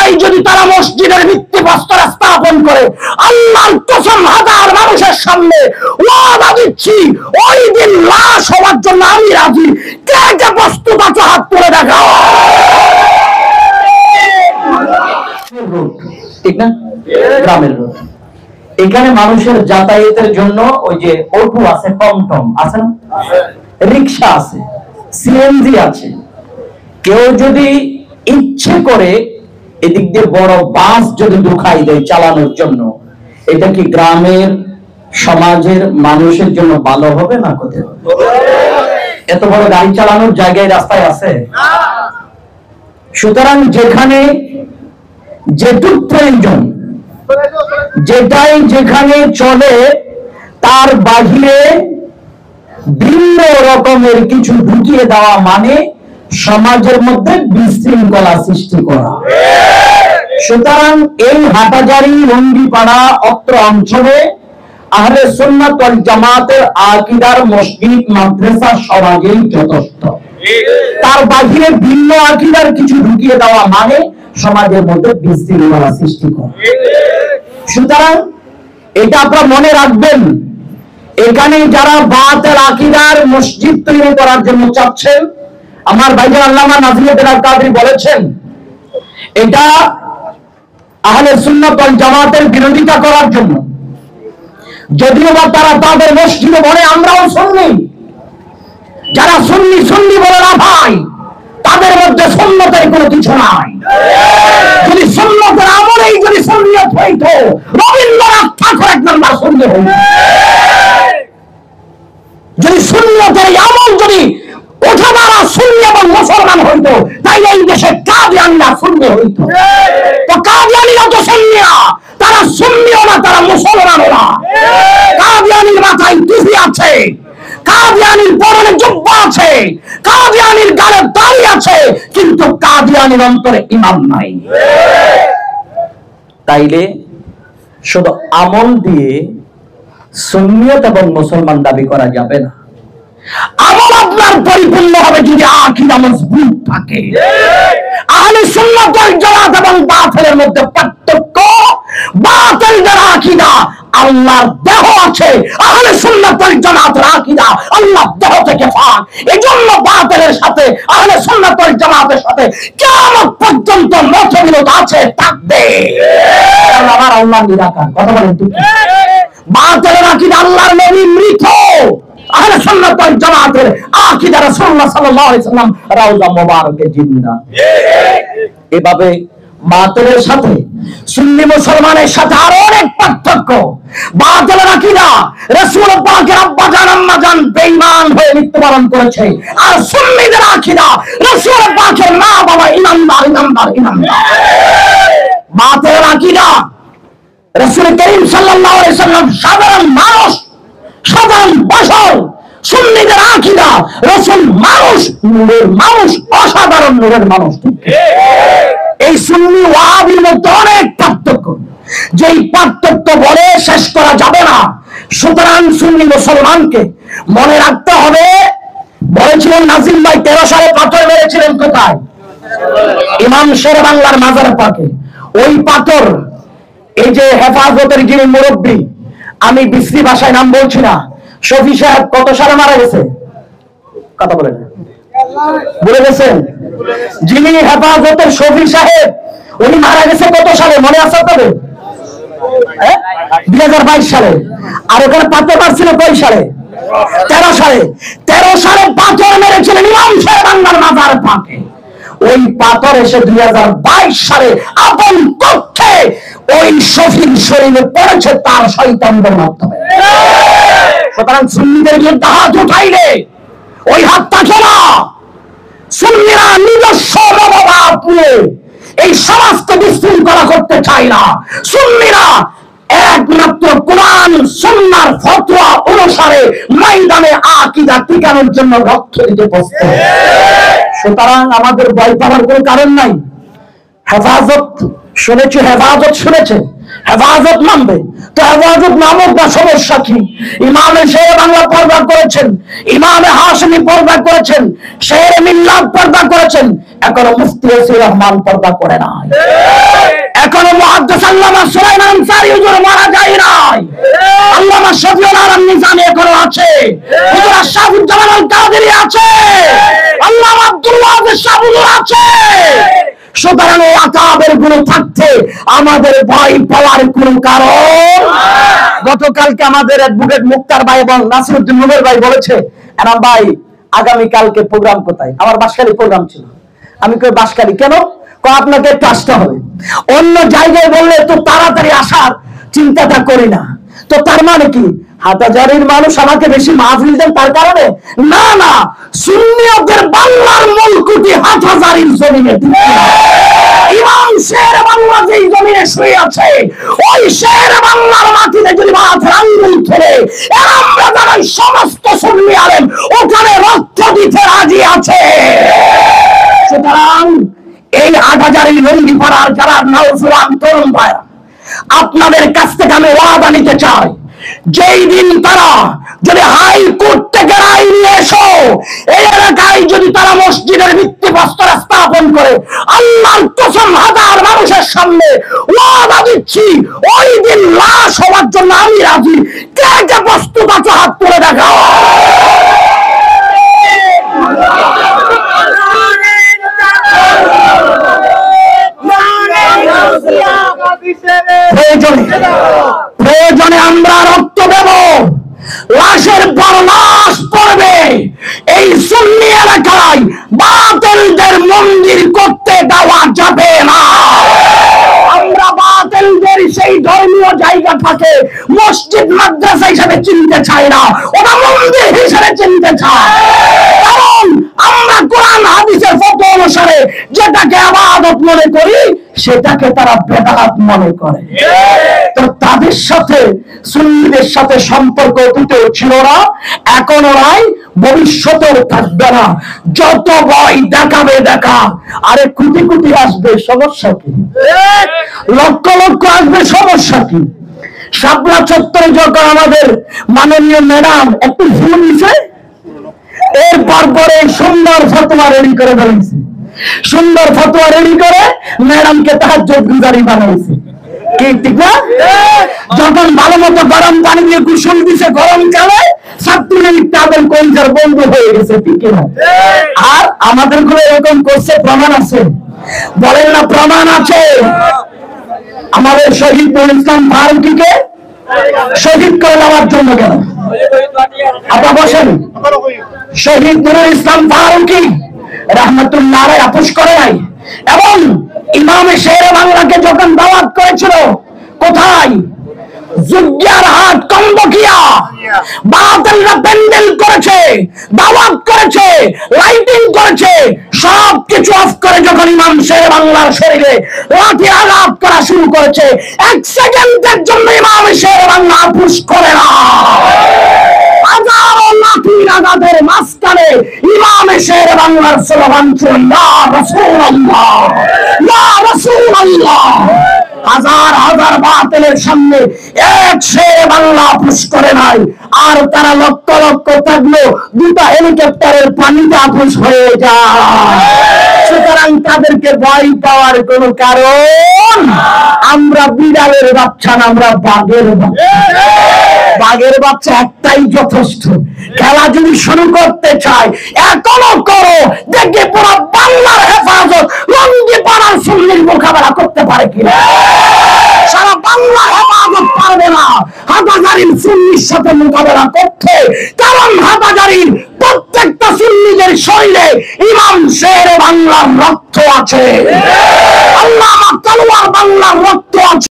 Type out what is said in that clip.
তাই যদি তারা মসজিদের ভিত্তিপ্রস্তর স্থাপন করে, আল্লাহর কসম হাজার মানুষের সামনে ওয়াদা দিচ্ছি, ওই দিন লাশ হওয়ার জন্য আমি রাজি। কে কে প্রস্তুত আছে হাত তুলে দেখাও। ঠিক না? গ্রামের রোড, এখানে মানুষের যাতায়াতের জন্য ওই যে অটো আছে, টমটম আছে না, রিক্সা আছে, সিএনজি আছে। কেউ যদি ইচ্ছে করে এদিক দিয়ে বড় বাস যদি ঢুকাই দেয় চালানোর জন্য, এটা কি গ্রামের সমাজের মানুষের জন্য ভালো হবে না ক্ষতি হবে? এত বড় গাড়ি চালানোর জায়গায় রাস্তায় আছে। সুতরাং যেখানে যেটুক প্রয়োজন, যেটাই যেখানে চলে, তার বাহিরে ভিন্ন রকমের কিছু ঢুকিয়ে দেওয়া মানে সমাজের মধ্যে বিশৃঙ্খলা সৃষ্টি করা। সুতরাং এই হাটাজারি, রঙ্গিপাড়া অত্র অঞ্চলে আহলে সুন্নাত ওয়াল জামাতের আকীদার মসজিদ মাদ্রাসা সমাজেই যথেষ্ট। তার বাহিরে ভিন্ন আকীদার কিছু ঢুকিয়ে দেওয়া মানে সমাজের মধ্যে বিশৃঙ্খলা সৃষ্টি করা। সুতরাং এটা আপনারা মনে রাখবেন, এখানে যারা বাতিল আকীদার মসজিদ তৈরি করার জন্য চাচ্ছেন, আমার ভাইজান আল্লামা নাজিমুদ্দিন আল কাদরি বলেছেন, এটা আহলে সুন্নাত ওয়াল জামাতের বিরোধিতা করার জন্য। যদিও বা তারা তাদের মসজিদে বলে আমরাও সুন্নি, যারা সুন্নি সুন্নি বলে না ভাই, তাদের মধ্যে সুন্নতের কোনো কিছু নাই। যদি সুন্নতের আমলেই যদি সুন্নিয়ত হইতো, রবীন্দ্রনাথ ঠাকুর এক নাম্বার সুন্নি হইত। যদি সুন্নিয়তের আমল যদি ওঠামারা সুন্নি এবং মুসলমান হইতো, তাই এই দেশে কাদিয়ানীরা সুন্নি হইতো। তো কাদিয়ানীরা তো সুন্নিয়া, তারা সুন্নিও না, তারা মুসলমানও না। কাদিয়ানীর মাথায় টুপি আছে, কাদিয়ানীর পরনে জুব্বা আছে, কাদিয়ানীর গালে দাড়ি আছে, কিন্তু কাদিয়ানীর অন্তরে ঈমান নাই। তাইলে শুধু আমল দিয়ে সুন্নিয়ত এবং মুসলমান দাবি করা যাবে না। আমল আপনার পরিপূর্ণ হবে যদি আকীদা মজবুত থাকে। আহলে সুন্নাত ওয়াল জামাত এবং বাতিলের মধ্যে পার্থক্য, বাতিল যারা আকীদা আল্লাহর দেহ আছে, আহলে সুন্নাত ওয়াল জামাতের আকীদা আল্লাহর দেহ থেকে ফাঁক। এজন্য বাতিলের সাথে আহলে সুন্নাত ওয়াল জামাতের সাথে কিয়ামত পর্যন্ত মতবিরোধ আছে, থাকবে। আমার আল্লাহ নিরাকার, কথা বলেন ঠিক? বাতিলের আকীদা আল্লাহর নবী মৃত, আহলে সুন্নাত ওয়াল জামাতের আকীদা রাসূলুল্লাহ সাল্লাল্লাহু আলাইহি সাল্লাম রাউজা মুবারকে জিন্দা। এভাবে বাতিলের সাথে সুন্নি মুসলমানের সাথে আরো অনেক পার্থক্য। বাতিলের আকীদা রাসূল পাকের আব্বা জান আম্মা জান বেঈমান হয়ে মৃত্যুবরণ করেছে, আর সুন্নিদের আকীদা রাসূল পাকের মা বাবা ইমানদার ইমানদার ইমানদার। বাতিলের আকীদা রাসূল করিম সাল্লাল্লাহু আলাইহি সাল্লাম সাধারণ মানুষ, সাধারণ বশর। সুন্নিদের আকীদা রাসূল মানুষ, নূরের মানুষ, অসাধারণ নূরের মানুষ। এই সুন্নি ওয়াহাবির মধ্যে অনেক পার্থক্য, যেই পার্থক্য বলে শেষ করা যাবে না। সুতরাং সুন্নি মুসলমানকে মনে রাখতে হবে। বলেছিলেন নাজিম ভাই 13 সালে পাথর মেরেছিলেন কোথায়? ইমাম শের বাংলার মাজার পাকে। ওই পাথর, এই যে হেফাজতের যিনি মুরব্বী, আমি বিশ্রী ভাষায় নাম বলছি না, শফি সাহেব কত সালে মারা গেছে? কথা বলেন, বলে গেছেন? যিনি হেফাজতের শফি সাহেব, উনি মারা গেছে কত সালে মনে আছে আপনাদের? 2022 সালে। আর ওখানে পাথর মারছিল কয় সালে? 13 সালে। 13 সালে পাথর মেরেছিলেন ইমাম শের বাংলার মাজার পাকে। ওই পাথর এসে 2022 সালে আপন কক্ষে ওই শফির শরীরে পড়েছে তার শয়তানদের মাধ্যমে। সুতরাং সুন্নিদের বিরুদ্ধে হাত উঠাইলে ওই হাত থাকে না। সুন্নিরা নিজস্ব মনোভাব নিয়ে এই সমাজকে বিশৃঙ্খলা করতে চায় না। সুন্নিরা একমাত্র কোরআন সুন্নাহর ফতোয়া অনুসারে ময়দানে আকীদা টিকানোর জন্য রক্ত দিতে প্রস্তুত। সুতরাং আমাদের ভয় পাওয়ার কোনো কারণ নাই। হেফাজত শুনেছি, হেফাজত শুনেছে, হেফাজত নামবে তো হেফাজত নামক বা সমস্যা কি? ইমামে শের বাংলা পর্দা করেছেন, ইমামে হাশমি পর্দা করেছেন, শের মিল্লাত পর্দা করেছেন, এখনো মুফতি ওসি রহমান পর্দা করে নাই। এখনো মুহাদ্দিস আল্লামা সুলাইমান আনসারী হুজুর মারা যায় নাই। আল্লামা শফিউল আলম নিজামী এখনো আছে, হুজুর আশরাফুজ্জামান আল কাদেরী আছে, আল্লামা আব্দুল ওয়াদুদ শাহ হুজুর আছে। সুতরাং এই আকাবের গুলো থাকতে আমাদের ভয় পাওয়ার কোনো কারণ। গতকালকে আমাদের অ্যাডভোকেট মুক্তার ভাই এবং নাসিরউদ্দিন নূরের ভাই বলেছে, এনাম ভাই আগামীকালকে প্রোগ্রাম কোথায়? আমার বাঁশখালী প্রোগ্রাম ছিল। আমি কই বাঁশখালী কেন? আপনাকে একটু আসতে হবে। অন্য জায়গায় বললে তো তাড়াতাড়ি আসার চিন্তাটা করি না। তো তার মানে কি হাটহাজারীর মানুষ আমাকে বেশি মাহফিল দেন তার কারণে? না না, সুন্নিয়তের বাংলার মূলকুটি হাটহাজারীর জমিনে। ইমাম শের বাংলা যেই জমিনে শুয়ে আছে, ওই শের বাংলার মাটিতে যদি মাথার আঙ্গুল ধরে আমরা যারা সমস্ত সুন্নি আলেম ওখানে রক্ত দিতে রাজি আছে। সুতরাং এই হাটহাজারী লঙ্গিপাড়ার যারা নওজোয়ান তরুণ ভাইরা, আপনাদের কাছ থেকে আমি ওয়াদা নিতে চাই, যেই দিন তারা যদি হাইকোর্ট থেকে রায় নিয়ে এসো, এই এলাকায় যদি তারা মসজিদের ভিত্তিপ্রস্তর স্থাপন করে, আল্লাহর কসম হাজার মানুষের সামনে ওয়াদা দিচ্ছি, ওই দিন লাশ হওয়ার জন্য আমি রাজি। কে কে প্রস্তুত আছে হাত তুলে দেখাও। প্রয়োজনে আমরা রক্ত দেব, লাশের পর লাশ পড়বে। এই সুন্নি এলাকায় বাতিলদের মন্দির করতে দেওয়া যাবে না। আমরা বাতিলদের সেই ধর্মীয় জায়গাটাকে মসজিদ মাদ্রাসা হিসেবে চিনতে চাই না, ওটা মন্দির হিসেবে চিনতে চাই। কারণ আমরা কোরআন হাদিসের ফতোয়া অনুসারে যেটাকে ইবাদত মনে করি, সেটাকে তারা বেদাত মনে করে। তো তাদের সাথে সুন্নিদের সাথে সম্পর্ক অতীতেও ছিল না, এখনো নাই, ভবিষ্যতেও থাকবে না। যত ভয় দেখাবে দেখা, আরে কোটি কোটি আসবে, সমস্যা কি? লক্ষ লক্ষ আসবে, সমস্যা কি? শাপলা চত্বরে যখন আমাদের মাননীয় ম্যাডাম একটু ভুল দিছে, এরপর পরে সুন্দর ফতোয়া রেডি করে বলেছে, সুন্দর ফতোয়া রেডি করে ম্যাডামকে তাহাজ্জুদ গুজারি বানাইছে। কি ঠিক না? যখন ভালো মতো গরম পানি দিয়ে গোসল দিছে গরমকালে, ছাত্রলীগ তাদের কলজার বন্ধ হয়ে গেছে, ঠিক না? আর আমাদের গুলো এরকম করছে, প্রমাণ আছে, বলেন না প্রমাণ আছে? আমাদের শহীদ নুরুল ইসলাম ফারুকীকে শহীদ করে দেওয়ার জন্য কেন? আপনারা বসেন। শহীদ নুরুল ইসলাম ফারুকী রাহমাতুল্লাহ আলাইহি আপোষ করে নাই, এবং ইমামে শের বাংলাকে যখন দাওয়াত করেছিল কোথায়? জুগিয়ার হাট, কম্বকিয়া। বাতিলরা প্যান্ডেল করেছে, দাওয়াত করেছে, লাইটিং করেছে, সবকিছু অফ করে যখন ইমাম শের বাংলার শরীরে লাঠি আঘাত করা শুরু করেছে, এক সেকেন্ডের জন্য ইমাম শের বাংলা আপোষ করে না। হাজারো লাঠির আঘাতের মাঝখানে ইমামে শের বাংলার স্লোগান ছিল ইয়া রাসূলুল্লাহ, ইয়া রাসূলুল্লাহ। হাজার হাজার বাতিলের সামনে এক শের বাংলা আপোষ করে নাই। আর তারা লক্ষ লক্ষ থাকলো, দুটা হেলিকপ্টারের পানিতে আপোষ হয়ে যায়। সুতরাং তাদেরকে ভয় পাওয়ার কোন কারণ। আমরা বিড়ালের বাচ্চা না, আমরা বাঘের বাচ্চা। বাঘের বাচ্চা একটাই যথেষ্ট। খেলা যদি শুরু করতে চায় এখনো করো, দেখে পুরো বাংলার হেফাজত লঙ্গিপাড়ার সুন্নির মোকাবেলা করতে পারে কিনা। সারা বাংলার হেফাজত পারবে না হাটহাজারীর সুন্নির সাথে মোকাবেলা করতে, কারণ হাটহাজারীর প্রত্যেকটা সুন্নিদের শরীরে ইমাম শের বাংলার রক্ত আছে, আল্লামা তলোয়ার বাংলার রক্ত আছে।